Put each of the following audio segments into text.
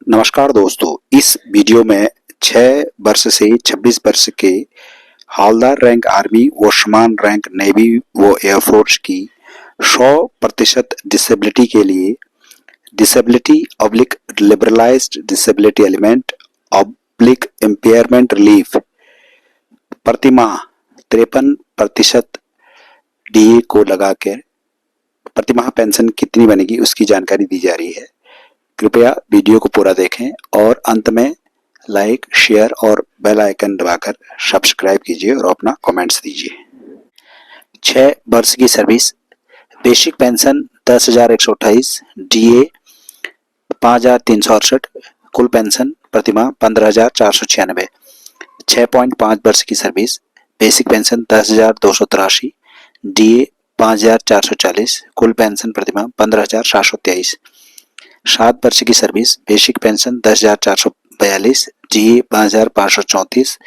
नमस्कार दोस्तों, इस वीडियो में 6 वर्ष से 26 वर्ष के हवलदार रैंक आर्मी व समान रैंक नेवी व एयरफोर्स की 100% डिसेबिलिटी के लिए disability oblique liberalised disability element oblique impairment relief प्रतिमाह 53% डीए को लगाकर प्रतिमाह पेंशन कितनी बनेगी उसकी जानकारी दी जा रही है। कृपया वीडियो को पूरा देखें और अंत में लाइक, शेयर और बेल आइकन दबाकर सब्सक्राइब कीजिए और अपना कमेंट्स दीजिए। 6 वर्ष की सर्विस, बेसिक पेंशन 10,128, डीए 5,368, कुल पेंशन प्रतिमाह 15,496। 6.5 वर्ष की सर्विस, बेसिक पेंशन 10,283, डीए 5,440, कुल पेंशन प्रतिमाह 15,723। 7 वर्ष की सर्विस, बेसिक पेंशन 10,442, डीए 5,534,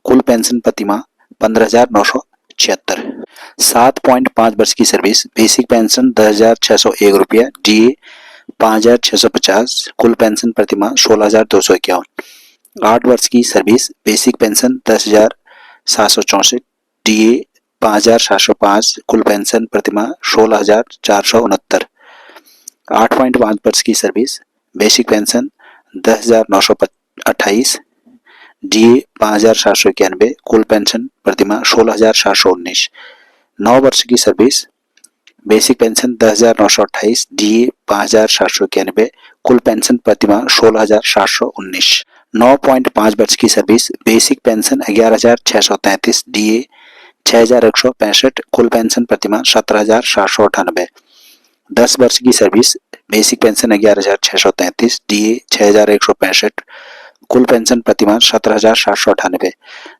कुल पेंशन प्रतिमाह 15,976। 7.5 वर्ष की सर्विस, बेसिक पेंशन 10,601 रुपया, डीए 5,650, कुल पेंशन प्रतिमाह 16,251। 8 वर्ष की सर्विस, बेसिक पेंशन 10,764, डीए 5,705, कुल पेंशन प्रतिमाह 16,469। 8.5 वर्ष की सर्विस, बेसिक पेंशन 10,928, डीए 5,791, कुल पेंशन प्रतिमाह 16,719। 9 वर्ष की सर्विस, बेसिक पेंशन 10,928, डीए 5,791, कुल पेंशन प्रतिमाह 16,719। 9.5 वर्ष की सर्विस, बेसिक पेंशन 11,633, डीए 6,165, कुल पेंशन प्रतिमाह 17,798। 10 वर्ष की सर्विस, बेसिक पेंशन 11,633, डीए 6,165, कुल पेंशन प्रतिमाह 17,798।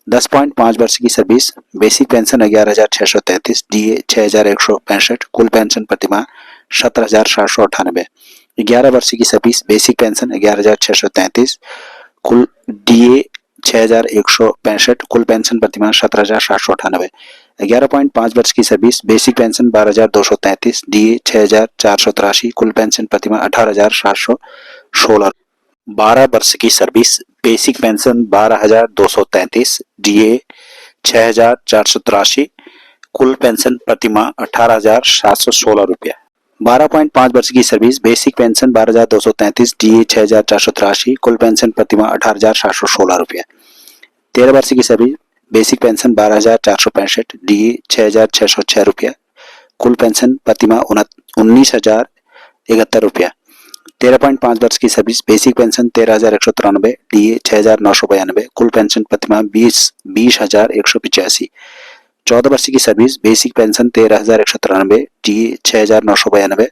10.5 वर्ष की सर्विस, बेसिक पेंशन 11,633, डीए 6,165, कुल पेंशन प्रतिमाह 17,798। 11 वर्ष की सर्विस, बेसिक पेंशन 11,633, कुल डीए 6,165, कुल पेंशन प्रतिमाह 17,798। 11.5 वर्ष की सर्विस, बेसिक पेंशन 12,233, डीए 6,483, कुल पेंशन प्रतिमाह 18,716। 12 वर्ष की सर्विस, बेसिक पेंशन 12,233, डीए 6,483, कुल पेंशन प्रतिमाह 18,716 रुपया। 12.5 वर्ष की सर्विस, बेसिक पेंशन 12,233, डीए 6,483, कुल पेंशन प्रतिमाह 18,716 रुपया। 13 वर्ष की सर्विस, बेसिक पेंशन 12,465, डीए 6,606 रुपया, कुल पेंशन प्रतिमाह 19,071 रुपया। 13.5 वर्ष की सर्विस, बेसिक पेंशन 13,193, डीए 6,992, कुल पेंशन प्रतिमाह 20,185। 14 वर्ष की सर्विस, बेसिक पेंशन 13,193, डीए 6,992,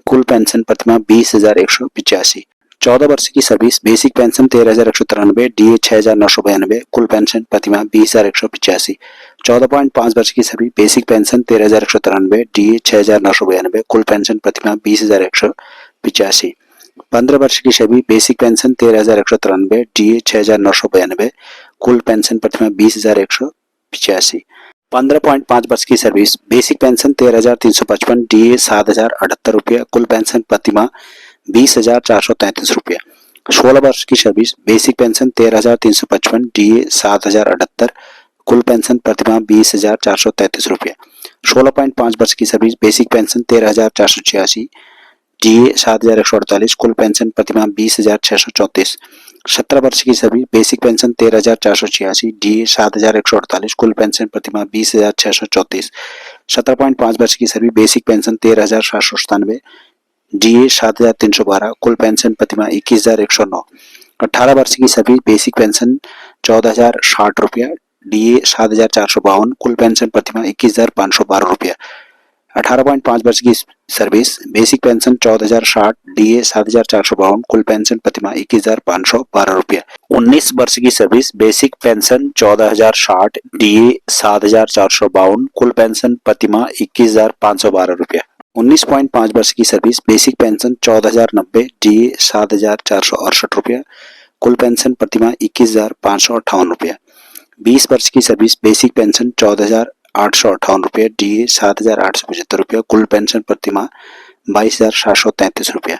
कुल पेंशन प्रतिमाह 20,185। 14 वर्ष की सर्विस, बेसिक पेंशन 13,193, डीए 6,992, कुल पेंशन प्रतिमाह 20,185। 14.5 वर्ष की सर्विस, बेसिक पेंशन 13,193, डीए 6,992, कुल पेंशन प्रतिमाह 20,185। 15 वर्ष की सर्विस, बेसिक पेंशन 13,193, डीए 6,992, कुल पेंशन प्रतिमाह 20,185। 15.5 वर्ष की सर्विस, बेसिक पेंशन 13,355, डीए 7,078 रुपया, कुल पेंशन प्रतिमाह 20,433 रुपया। 16 वर्ष की सर्विस, बेसिक पेंशन 13,355, डीए 7,078, कुल पेंशन प्रतिमाह 20,433 रुपया। 16.5 वर्ष की सर्विस, बेसिक पेंशन 13,486, डीए 7,148, कुल पेंशन प्रतिमाह 20,634। 17 वर्ष की सर्विस, बेसिक पेंशन 13,486, डीए 7,148, कुल पेंशन प्रतिमाह 20,634। 17.5 वर्ष की सर्विस, बेसिक पेंशन 13,797, डीए 7,312, कुल पेंशन प्रतिमाह 21,109। 18 वर्ष की सर्विस, बेसिक पेंशन 14,060 रुपया, डीए 7,452, कुल पेंशन प्रतिमाह 21,512 रुपया। 18.5 वर्ष की सर्विस, बेसिक पेंशन 14,060, डीए 7,452, कुल पेंशन प्रतिमाह 21,512 रुपया। 19 वर्ष की सर्विस, बेसिक पेंशन 14,060, डीए 7,452, कुल पेंशन प्रतिमाह 21,512 रुपया। 19.5 वर्ष की सर्विस, बेसिक पेंशन 14,090, डीए 7,468 रुपया, कुल पेंशन प्रतिमाह 21,558 रुपया। 20 वर्ष की सर्विस, बेसिक पेंशन 14,858 रुपया, डीए 7,875 रुपया, कुल पेंशन प्रतिमाह 22,733 रुपया।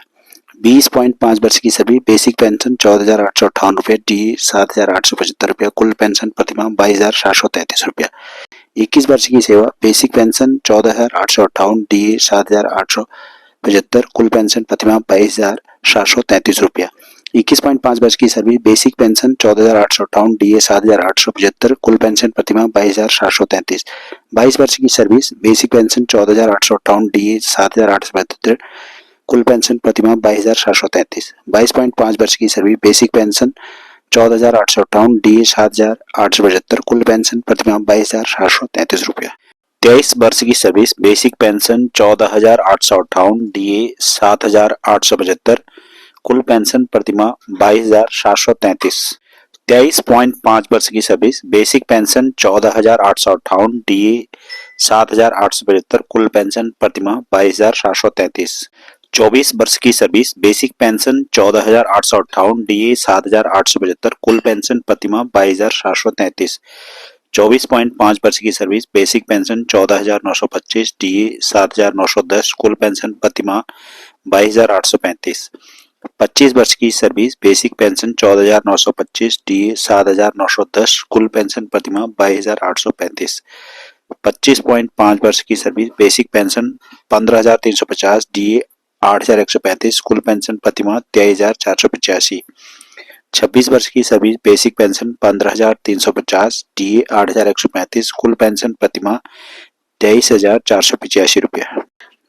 20.5 वर्ष की सभी बेसिक पेंशन 14,858 रुपये, डीए 7,875 रुपया, कुल पेंशन प्रतिमाह 22,733 रुपया। 21 वर्ष की सेवा बेसिक पेंशन 14,858, डीए 7,875, कुल पेंशन प्रतिमाह 22,733 रुपया। 21.5 वर्ष की सभी बेसिक पेंशन 14,858, डीए 7,875, कुल पेंशन प्रतिमाह 22,733। 22 वर्ष की सर्विस बेसिक पेंशन 14,858, डीए 7,875, कुल पेंशन प्रतिमाह 22,733। 22.5 वर्ष की सर्विस बेसिक पेंशन 14,858, डीए 7,875, कुल पेंशन प्रतिमाह 22,733 रुपया। 23 वर्ष की सर्विस बेसिक पेंशन 14,858, डीए 7,875, कुल पेंशन प्रतिमाह 22,733। 23.5 वर्ष की सर्विस बेसिक पेंशन 14,858, डीए 7,875, कुल पेंशन प्रतिमाह 22,733। 24 वर्ष की सर्विस बेसिक पेंशन 14,858, डीए 7,875, कुल पेंशन प्रतिमाह 22,733। 24.5 वर्ष की सर्विस बेसिक पेंशन 14,925, डीए 7,910, कुल पेंशन प्रतिमाह 22,835। 25 वर्ष की सर्विस बेसिक पेंशन 14,925, डीए 7,910, कुल पेंशन प्रतिमाह 22,835। 25.5 वर्ष की सर्विस बेसिक पेंशन 15,350, डीए 8,135, कुल पेंशन प्रतिमाह 23,485। 26 वर्ष की सर्विस बेसिक पेंशन 15,350, डीए 8,135, कुल पेंशन प्रतिमाह 23,485 रुपया।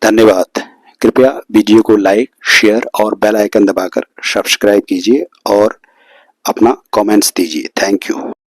धन्यवाद। कृपया वीडियो को लाइक, शेयर और बेल आइकन दबाकर सब्सक्राइब कीजिए और अपना कमेंट्स दीजिए। Thank you.